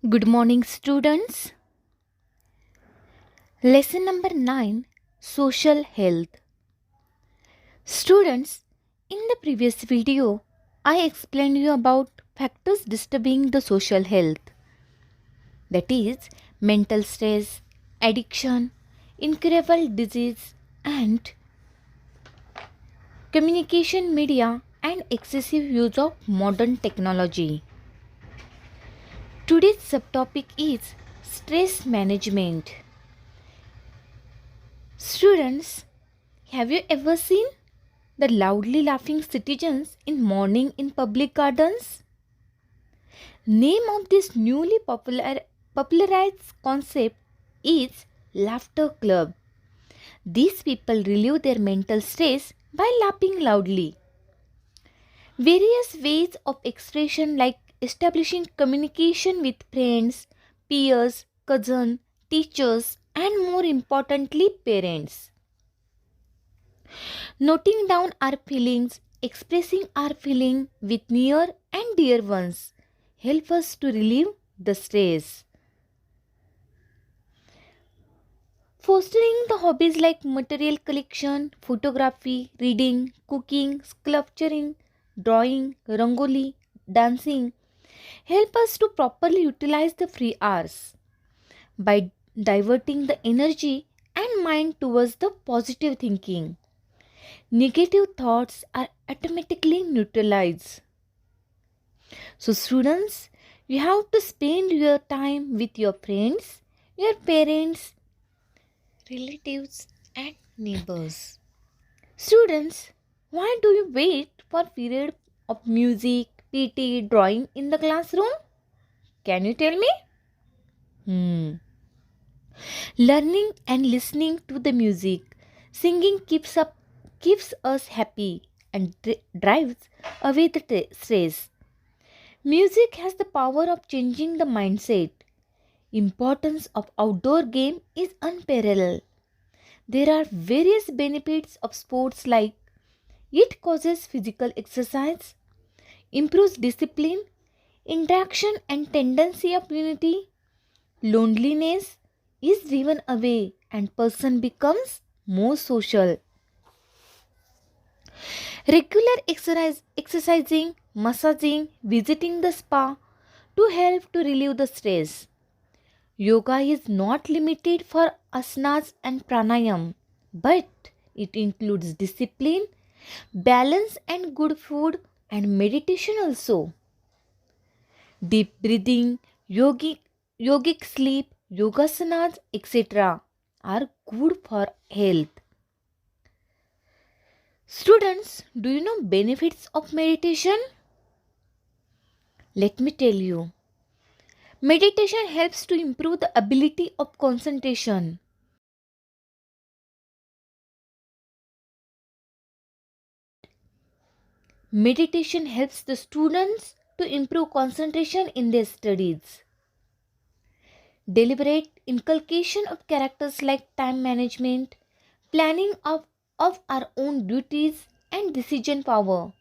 Good morning, students. Lesson number 9, Social Health. Students, in the previous video, I explained you about factors disturbing the social health. That is, mental stress, addiction, incurable disease, and communication media and excessive use of modern technology. Today's subtopic is stress management. Students, have you ever seen the loudly laughing citizens in morning in public gardens? Name of this newly popularized concept is Laughter Club. These people relieve their mental stress by laughing loudly. Various ways of expression like establishing communication with friends, peers, cousins, teachers, and more importantly, parents. Noting down our feelings, expressing our feeling with near and dear ones help us to relieve the stress. Fostering the hobbies like material collection, photography, reading, cooking, sculpturing, drawing, rangoli, dancing help us to properly utilize the free hours by diverting the energy and mind towards the positive thinking. Negative thoughts are automatically neutralized. So, students, you have to spend your time with your friends, your parents, relatives, and neighbors. Students, why do you wait for period of music, PT, drawing in the classroom? Can you tell me? Learning and listening to the music, singing keeps us happy and drives away the stress. Music has the power of changing the mindset. Importance of outdoor game is unparalleled. There are various benefits of sports like it causes physical exercise, improves discipline, interaction and tendency of unity, loneliness is driven away and person becomes more social. Regular exercising, massaging, visiting the spa to help to relieve the stress. Yoga is not limited for asanas and pranayam, but it includes discipline, balance and good food and meditation also. Deep breathing, yogic sleep, yogasanas, etc. are good for health. Students, do you know benefits of meditation? Let me tell you. Meditation helps to improve the ability of concentration. Meditation helps the students to improve concentration in their studies. Deliberate inculcation of characters like time management, planning of our own duties and decision power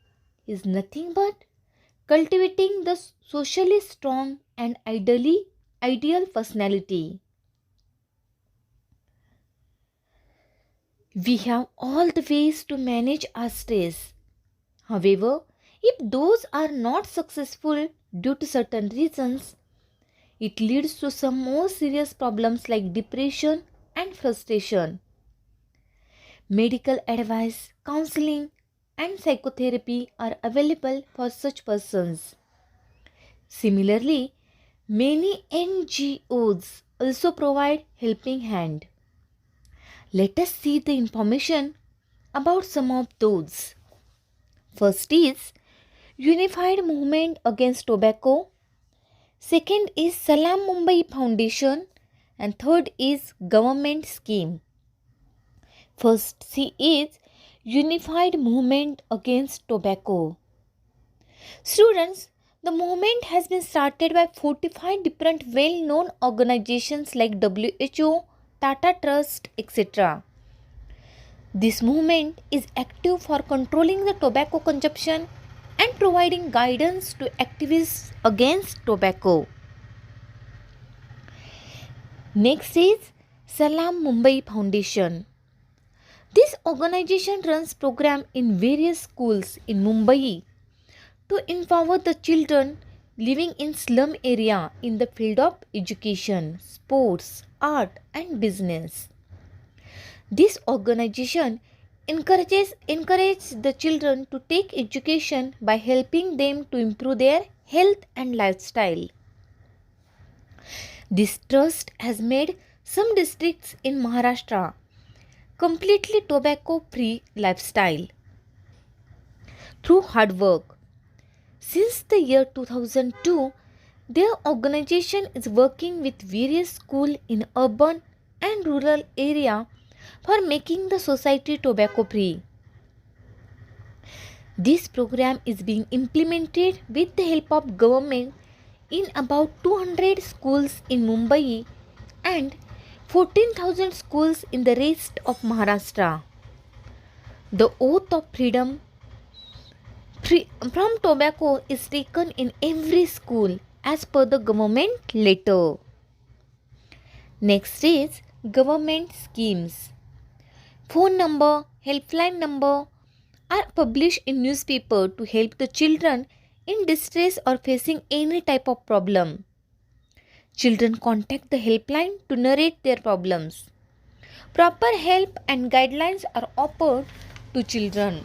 is nothing but cultivating the socially strong and ideal personality. We have all the ways to manage our stress. However, if those are not successful due to certain reasons, it leads to some more serious problems like depression and frustration. Medical advice, counseling, and psychotherapy are available for such persons. Similarly, many NGOs also provide helping hand. Let us see the information about some of those. First is Unified Movement Against Tobacco. Second is Salam Mumbai Foundation. And third is Government Scheme. First C is Unified Movement Against Tobacco. Students, the movement has been started by 45 different well-known organizations like WHO, Tata Trust, etc. This movement is active for controlling the tobacco consumption and providing guidance to activists against tobacco. Next is Salam Mumbai Foundation. This organization runs programs in various schools in Mumbai to empower the children living in slum area in the field of education, sports, art and business. This organization encourages the children to take education by helping them to improve their health and lifestyle. This trust has made some districts in Maharashtra completely tobacco free lifestyle through hard work. Since the year 2002, their organization is working with various schools in urban and rural area for making the society tobacco free. This program is being implemented with the help of government in about 200 schools in Mumbai and 14,000 schools in the rest of Maharashtra. The oath of freedom from tobacco is taken in every school as per the government letter. Next is government schemes. Phone number, helpline number are published in newspaper to help the children in distress or facing any type of problem. Children contact the helpline to narrate their problems. Proper help and guidelines are offered to children.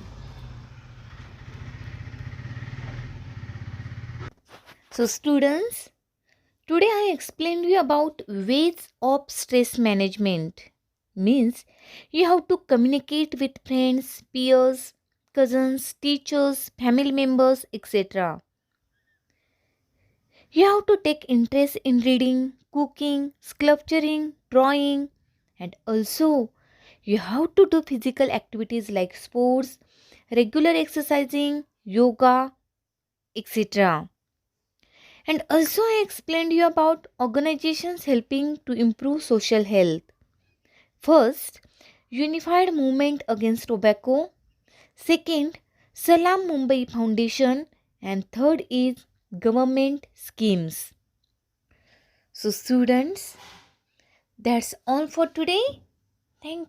So students, today I explained you about ways of stress management. Means you have to communicate with friends, peers, cousins, teachers, family members, etc. You have to take interest in reading, cooking, sculpturing, drawing, and also you have to do physical activities like sports, regular exercising, yoga, etc. And also I explained you about organizations helping to improve social health. First, Unified Movement Against Tobacco. Second, Salam Mumbai Foundation. And third is government schemes. So students, that's all for today. Thank